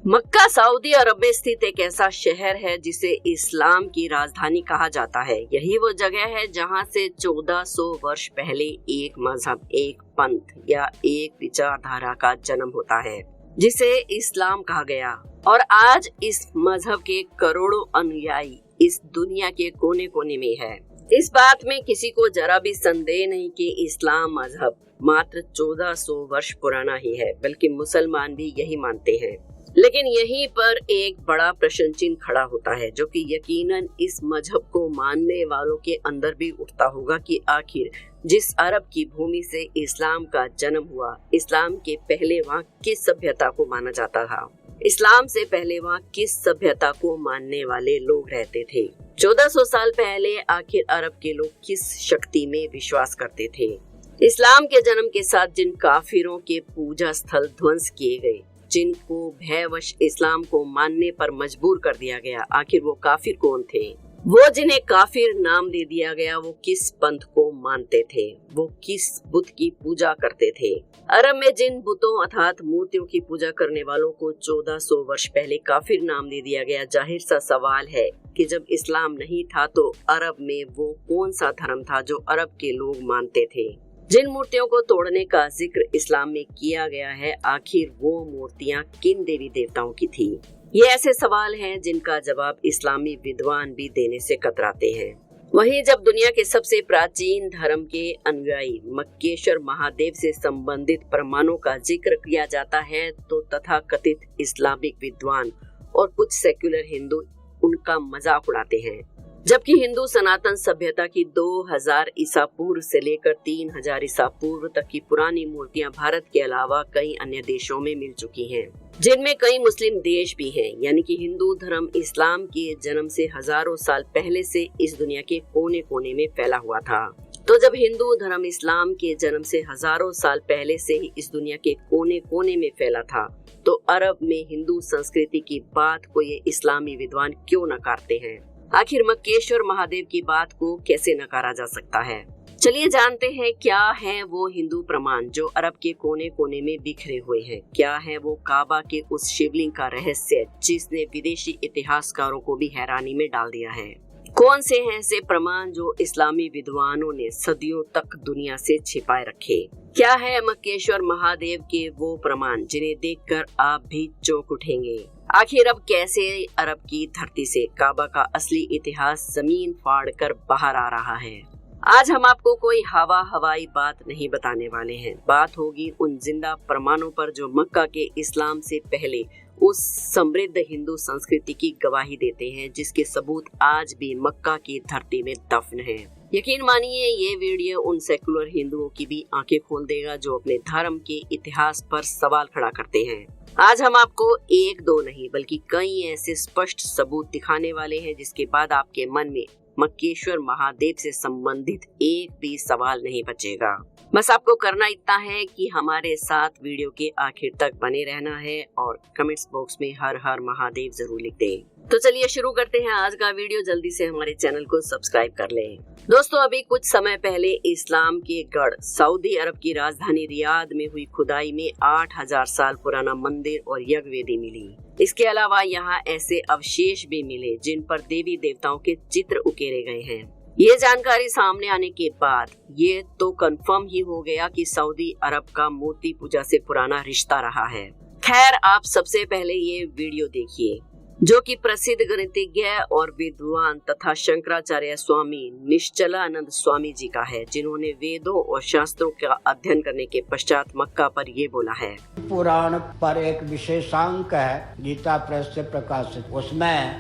मक्का Saudi अरब में स्थित एक ऐसा शहर है जिसे इस्लाम की राजधानी कहा जाता है। यही वो जगह है जहां से 1400 वर्ष पहले एक मजहब, एक पंथ या एक विचारधारा का जन्म होता है जिसे इस्लाम कहा गया। और आज इस मजहब के करोड़ों अनुयायी इस दुनिया के कोने कोने में है। इस बात में किसी को जरा भी संदेह नहीं कि इस्लाम मजहब मात्र 1400 वर्ष पुराना ही है, बल्कि मुसलमान भी यही मानते हैं। लेकिन यहीं पर एक बड़ा प्रश्न चिन्ह खड़ा होता है, जो कि यकीनन इस मजहब को मानने वालों के अंदर भी उठता होगा कि आखिर जिस अरब की भूमि से इस्लाम का जन्म हुआ, इस्लाम के पहले वहाँ किस सभ्यता को माना जाता था, इस्लाम से पहले वहाँ किस सभ्यता को मानने वाले लोग रहते थे, 1400 साल पहले आखिर अरब के लोग किस शक्ति में विश्वास करते थे। इस्लाम के जन्म के साथ जिन काफिरों के पूजा स्थल ध्वंस किए गए, जिनको भयवश इस्लाम को मानने पर मजबूर कर दिया गया, आखिर वो काफिर कौन थे? वो जिन्हें काफिर नाम दे दिया गया, वो किस पंथ को मानते थे, वो किस बुत की पूजा करते थे? अरब में जिन बुतों अर्थात मूर्तियों की पूजा करने वालों को 1400 वर्ष पहले काफिर नाम दे दिया गया, जाहिर सा सवाल है कि जब इस्लाम नहीं था तो अरब में वो कौन सा धर्म था जो अरब के लोग मानते थे? जिन मूर्तियों को तोड़ने का जिक्र इस्लाम में किया गया है, आखिर वो मूर्तियां किन देवी देवताओं की थी? ये ऐसे सवाल हैं जिनका जवाब इस्लामी विद्वान भी देने से कतराते हैं। वहीं जब दुनिया के सबसे प्राचीन धर्म के अनुयायी मक्केश्वर महादेव से संबंधित प्रमाणों का जिक्र किया जाता है, तो तथाकथित इस्लामिक विद्वान और कुछ सेक्युलर हिंदू उनका मजाक उड़ाते हैं। जबकि हिंदू सनातन सभ्यता की 2000 ईसा पूर्व से लेकर 3000 ईसा पूर्व तक की पुरानी मूर्तियां भारत के अलावा कई अन्य देशों में मिल चुकी हैं, जिनमें कई मुस्लिम देश भी हैं। यानी कि हिंदू धर्म इस्लाम के जन्म से हजारों साल पहले से इस दुनिया के कोने कोने में फैला हुआ था। तो जब हिंदू धर्म इस्लाम के जन्म से हजारों साल पहले से ही इस दुनिया के कोने कोने में फैला था, तो अरब में हिंदू संस्कृति की बात को ये इस्लामी विद्वान क्यों नकारते हैं? आखिर मक्केश्वर महादेव की बात को कैसे नकारा जा सकता है? चलिए जानते हैं क्या है वो हिंदू प्रमाण जो अरब के कोने कोने में बिखरे हुए हैं। क्या है वो काबा के उस शिवलिंग का रहस्य जिसने विदेशी इतिहासकारों को भी हैरानी में डाल दिया है? कौन से हैं ऐसे प्रमाण जो इस्लामी विद्वानों ने सदियों तक दुनिया से छिपाए रखे? क्या है मक्केश्वर महादेव के वो प्रमाण जिन्हें देखकर आप भी चौंक उठेंगे? आखिर अब कैसे अरब की धरती से काबा का असली इतिहास जमीन फाड़ कर बाहर आ रहा है? आज हम आपको कोई हवाई बात नहीं बताने वाले हैं। बात होगी उन जिंदा प्रमाणों पर जो मक्का के इस्लाम से पहले उस समृद्ध हिंदू संस्कृति की गवाही देते हैं, जिसके सबूत आज भी मक्का की धरती में दफन है। यकीन मानिए ये वीडियो उन सेकुलर हिंदुओं की भी आंखें खोल देगा जो अपने धर्म के इतिहास पर सवाल खड़ा करते हैं। आज हम आपको एक दो नहीं बल्कि कई ऐसे स्पष्ट सबूत दिखाने वाले हैं जिसके बाद आपके मन में मक्केश्वर महादेव से संबंधित एक भी सवाल नहीं बचेगा। बस आपको करना इतना है कि हमारे साथ वीडियो के आखिर तक बने रहना है और कमेंट्स बॉक्स में हर हर महादेव जरूर लिख दें। तो चलिए शुरू करते हैं आज का वीडियो। जल्दी से हमारे चैनल को सब्सक्राइब कर लें। दोस्तों, अभी कुछ समय पहले इस्लाम के गढ़ सऊदी अरब की राजधानी रियाद में हुई खुदाई में 8000 साल पुराना मंदिर और यज्ञ वेदी मिली। इसके अलावा यहाँ ऐसे अवशेष भी मिले जिन पर देवी देवताओं के चित्र उकेरे गए हैं। ये जानकारी सामने आने के बाद ये तो कंफर्म ही हो गया कि सऊदी अरब का मूर्ति पूजा से पुराना रिश्ता रहा है। खैर, आप सबसे पहले ये वीडियो देखिए जो कि प्रसिद्ध गणितज्ञ और विद्वान तथा शंकराचार्य स्वामी निश्चलानंद स्वामी जी का है, जिन्होंने वेदों और शास्त्रों का अध्ययन करने के पश्चात मक्का पर ये बोला है। पुराण पर एक विशेषांक है गीता प्रेस से प्रकाशित, उसमें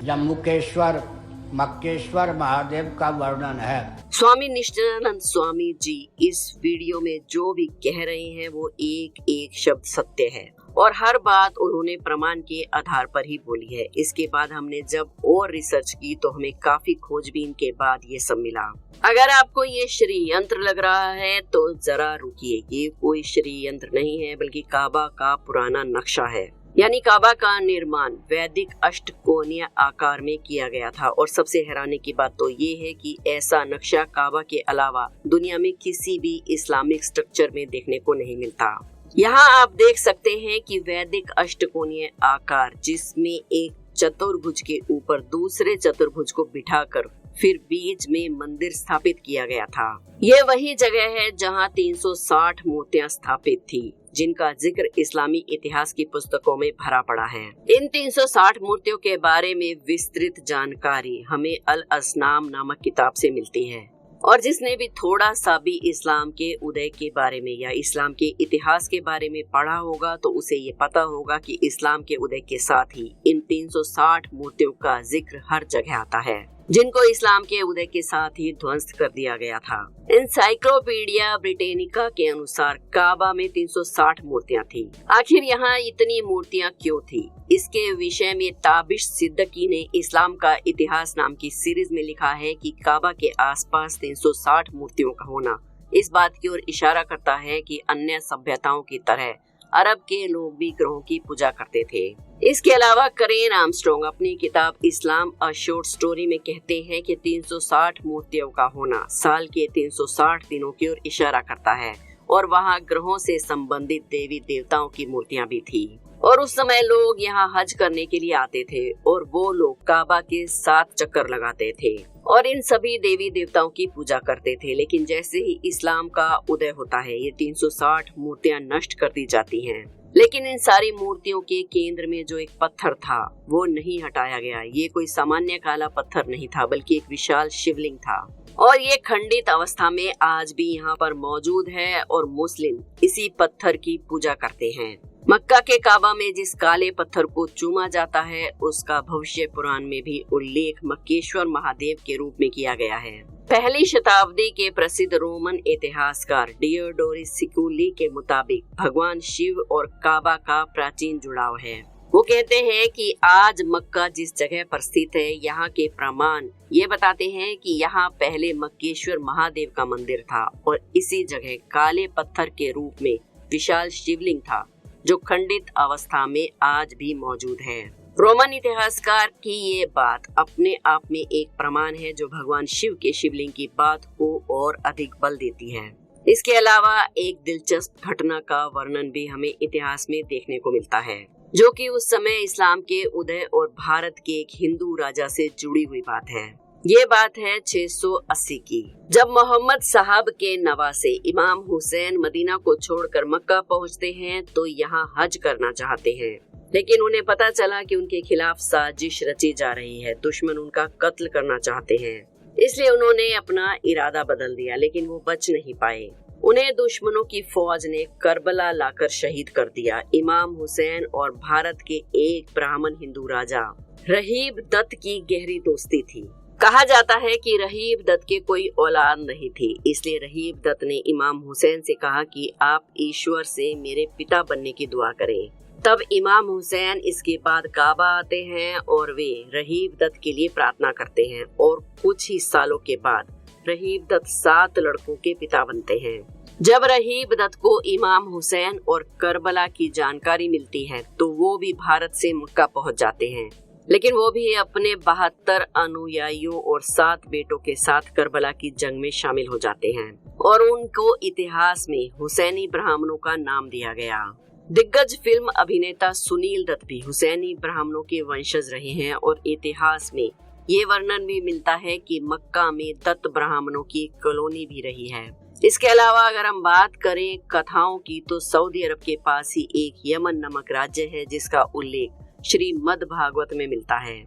मक्केश्वर महादेव का वर्णन है। स्वामी निश्चलानंद स्वामी जी इस वीडियो में जो भी कह रहे हैं वो एक एक शब्द सत्य है और हर बात उन्होंने प्रमाण के आधार पर ही बोली है। इसके बाद हमने जब और रिसर्च की तो हमें काफी खोजबीन के बाद ये सब मिला। अगर आपको ये षड्यंत्र लग रहा है तो जरा रुकिए, ये कोई षड्यंत्र नहीं है बल्कि काबा का पुराना नक्शा है। यानी काबा का निर्माण वैदिक अष्टकोणीय आकार में किया गया था और सबसे हैरानी की बात तो ये है कि ऐसा नक्शा काबा के अलावा दुनिया में किसी भी इस्लामिक स्ट्रक्चर में देखने को नहीं मिलता। यहाँ आप देख सकते हैं कि वैदिक अष्टकोणीय आकार, जिसमें एक चतुर्भुज के ऊपर दूसरे चतुर्भुज को बिठाकर फिर बीच में मंदिर स्थापित किया गया था। यह वही जगह है जहाँ 360 मूर्तियां स्थापित थी, जिनका जिक्र इस्लामी इतिहास की पुस्तकों में भरा पड़ा है। इन 360 मूर्तियों के बारे में विस्तृत जानकारी हमें अल असनाम नामक किताब से मिलती है, और जिसने भी थोड़ा सा भी इस्लाम के उदय के बारे में या इस्लाम के इतिहास के बारे में पढ़ा होगा तो उसे ये पता होगा कि इस्लाम के उदय के साथ ही इन 360 मूर्तियों का जिक्र हर जगह आता है, जिनको इस्लाम के उदय के साथ ही ध्वंस कर दिया गया था। एनसाइक्लोपीडिया ब्रिटेनिका के अनुसार काबा में 360 मूर्तियां थी। आखिर यहाँ इतनी मूर्तियां क्यों थी? इसके विषय में ताबिश सिद्दकी ने इस्लाम का इतिहास नाम की सीरीज में लिखा है कि काबा के आसपास 360 मूर्तियों का होना इस बात की ओर इशारा करता है कि अन्य सभ्यताओं की तरह अरब के लोग भी ग्रहों की पूजा करते थे। इसके अलावा करेन आर्मस्ट्रांग अपनी किताब इस्लाम अ शॉर्ट स्टोरी में कहते हैं कि 360 मूर्तियों का होना साल के 360 दिनों की ओर इशारा करता है, और वहाँ ग्रहों से संबंधित देवी देवताओं की मूर्तियां भी थी। और उस समय लोग यहाँ हज करने के लिए आते थे, और वो लोग काबा के 7 चक्कर लगाते थे और इन सभी देवी देवताओं की पूजा करते थे। लेकिन जैसे ही इस्लाम का उदय होता है, ये 360 मूर्तियां नष्ट कर दी जाती हैं। लेकिन इन सारी मूर्तियों के केंद्र में जो एक पत्थर था वो नहीं हटाया गया। ये कोई सामान्य काला पत्थर नहीं था, बल्कि एक विशाल शिवलिंग था, और ये खंडित अवस्था में आज भी यहाँ पर मौजूद है, और मुस्लिम इसी पत्थर की पूजा करते हैं। मक्का के काबा में जिस काले पत्थर को चूमा जाता है, उसका भविष्य पुराण में भी उल्लेख मक्केश्वर महादेव के रूप में किया गया है। पहली शताब्दी के प्रसिद्ध रोमन इतिहासकार डियोडोरस सिकुली के मुताबिक भगवान शिव और काबा का प्राचीन जुड़ाव है। वो कहते हैं कि आज मक्का जिस जगह पर स्थित है, यहाँ के प्रमाण ये बताते हैं कि यहाँ पहले मक्केश्वर महादेव का मंदिर था, और इसी जगह काले पत्थर के रूप में विशाल शिवलिंग था, जो खंडित अवस्था में आज भी मौजूद है। रोमन इतिहासकार की ये बात अपने आप में एक प्रमाण है, जो भगवान शिव के शिवलिंग की बात को और अधिक बल देती है। इसके अलावा एक दिलचस्प घटना का वर्णन भी हमें इतिहास में देखने को मिलता है, जो कि उस समय इस्लाम के उदय और भारत के एक हिंदू राजा से जुड़ी हुई बात है। ये बात है 680 की, जब मोहम्मद साहब के नवासे इमाम हुसैन मदीना को छोड़कर मक्का पहुंचते हैं तो यहाँ हज करना चाहते हैं, लेकिन उन्हें पता चला कि उनके खिलाफ साजिश रची जा रही है, दुश्मन उनका कत्ल करना चाहते हैं। इसलिए उन्होंने अपना इरादा बदल दिया, लेकिन वो बच नहीं पाए। उन्हें दुश्मनों की फौज ने करबला लाकर शहीद कर दिया। इमाम हुसैन और भारत के एक ब्राह्मण हिंदू राजा रहीब दत्त की गहरी दोस्ती थी। कहा जाता है कि रहीब दत्त के कोई औलाद नहीं थी, इसलिए रहीब दत्त ने इमाम हुसैन से कहा कि आप ईश्वर से मेरे पिता बनने की दुआ करें। तब इमाम हुसैन इसके बाद काबा आते हैं और वे रहीब दत्त के लिए प्रार्थना करते हैं, और कुछ ही सालों के बाद रहीब दत्त 7 लड़कों के पिता बनते हैं। जब रहीब दत्त को इमाम हुसैन और करबला की जानकारी मिलती है तो वो भी भारत से मक्का पहुंच जाते हैं, लेकिन वो भी अपने 72 अनुयायियों और 7 बेटों के साथ करबला की जंग में शामिल हो जाते हैं, और उनको इतिहास में हुसैनी ब्राह्मणों का नाम दिया गया। दिग्गज फिल्म अभिनेता सुनील दत्त भी हुसैनी ब्राह्मणों के वंशज रहे हैं, और इतिहास में ये वर्णन भी मिलता है कि मक्का में दत्त ब्राह्मणों की कॉलोनी भी रही है। इसके अलावा अगर हम बात करें कथाओं की, तो सऊदी अरब के पास ही एक यमन नामक राज्य है, जिसका उल्लेख श्रीमद् भागवत में मिलता है।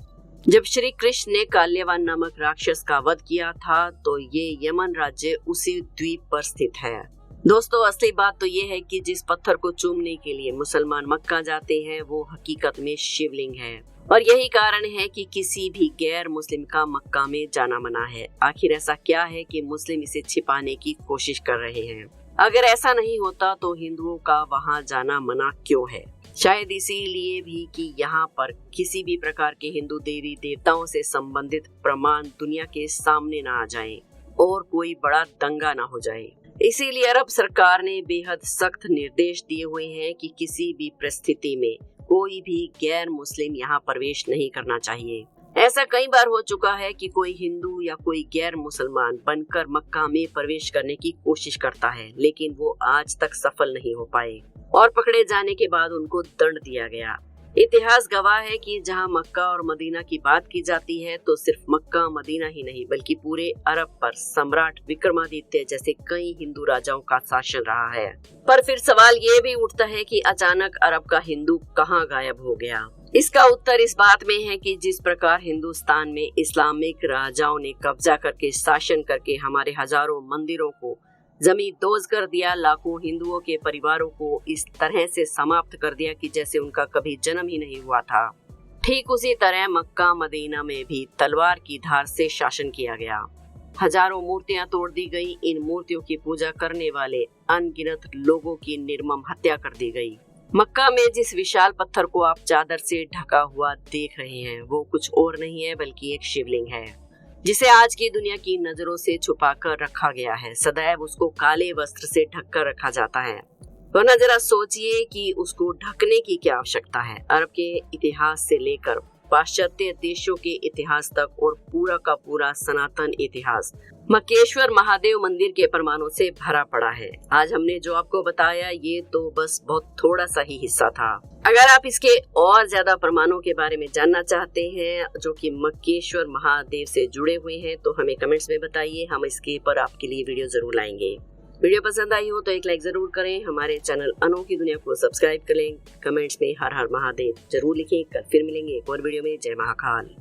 जब श्री कृष्ण ने काल्यवान नामक राक्षस का वध किया था तो ये यमन राज्य उसी द्वीप पर स्थित है। दोस्तों, असली बात तो ये है कि जिस पत्थर को चूमने के लिए मुसलमान मक्का जाते हैं वो हकीकत में शिवलिंग है, और यही कारण है कि किसी भी गैर मुस्लिम का मक्का में जाना मना है। आखिर ऐसा क्या है कि मुस्लिम इसे छिपाने की कोशिश कर रहे हैं? अगर ऐसा नहीं होता तो हिंदुओं का वहां जाना मना क्यों है? शायद इसीलिए भी कि यहाँ पर किसी भी प्रकार के हिंदू देवी देवताओं से संबंधित प्रमाण दुनिया के सामने ना आ जाएं और कोई बड़ा दंगा ना हो जाए। इसीलिए अरब सरकार ने बेहद सख्त निर्देश दिए हुए हैं कि किसी भी परिस्थिति में कोई भी गैर मुस्लिम यहाँ प्रवेश नहीं करना चाहिए। ऐसा कई बार हो चुका है कि कोई हिंदू या कोई गैर मुसलमान बनकर मक्का में प्रवेश करने की कोशिश करता है, लेकिन वो आज तक सफल नहीं हो पाए और पकड़े जाने के बाद उनको दंड दिया गया। इतिहास गवाह है कि जहां मक्का और मदीना की बात की जाती है तो सिर्फ मक्का मदीना ही नहीं बल्कि पूरे अरब पर सम्राट विक्रमादित्य जैसे कई हिंदू राजाओं का शासन रहा है। पर फिर सवाल ये भी उठता है कि अचानक अरब का हिंदू कहां गायब हो गया। इसका उत्तर इस बात में है कि जिस प्रकार हिंदुस्तान में इस्लामिक राजाओं ने कब्जा करके शासन करके हमारे हजारों मंदिरों को जमींदोज कर दिया, लाखों हिंदुओं के परिवारों को इस तरह से समाप्त कर दिया कि जैसे उनका कभी जन्म ही नहीं हुआ था, ठीक उसी तरह मक्का मदीना में भी तलवार की धार से शासन किया गया। हजारों मूर्तियां तोड़ दी गई। इन मूर्तियों की पूजा करने वाले अनगिनत लोगों की निर्मम हत्या कर दी गई। मक्का में जिस विशाल पत्थर को आप चादर से ढका हुआ देख रहे हैं वो कुछ और नहीं है बल्कि एक शिवलिंग है, जिसे आज की दुनिया की नजरों से छुपाकर रखा गया है। सदैव उसको काले वस्त्र से ढककर रखा जाता है। वरना जरा सोचिए कि उसको ढकने की क्या आवश्यकता है। अरब के इतिहास से लेकर पाश्चात्य देशों के इतिहास तक और पूरा का पूरा सनातन इतिहास मक्केश्वर महादेव मंदिर के प्रमाणों से भरा पड़ा है। आज हमने जो आपको बताया ये तो बस बहुत थोड़ा सा ही हिस्सा था। अगर आप इसके और ज्यादा प्रमाणों के बारे में जानना चाहते हैं जो कि मक्केश्वर महादेव से जुड़े हुए हैं तो हमें कमेंट्स में बताइए, हम इसके पर आपके लिए वीडियो जरूर लाएंगे। वीडियो पसंद आई हो तो एक लाइक जरूर करें, हमारे चैनल अनोखी दुनिया को सब्सक्राइब कर लें, कमेंट्स में हर हर महादेव जरूर लिखें। कल फिर मिलेंगे एक और वीडियो में। जय महाकाल।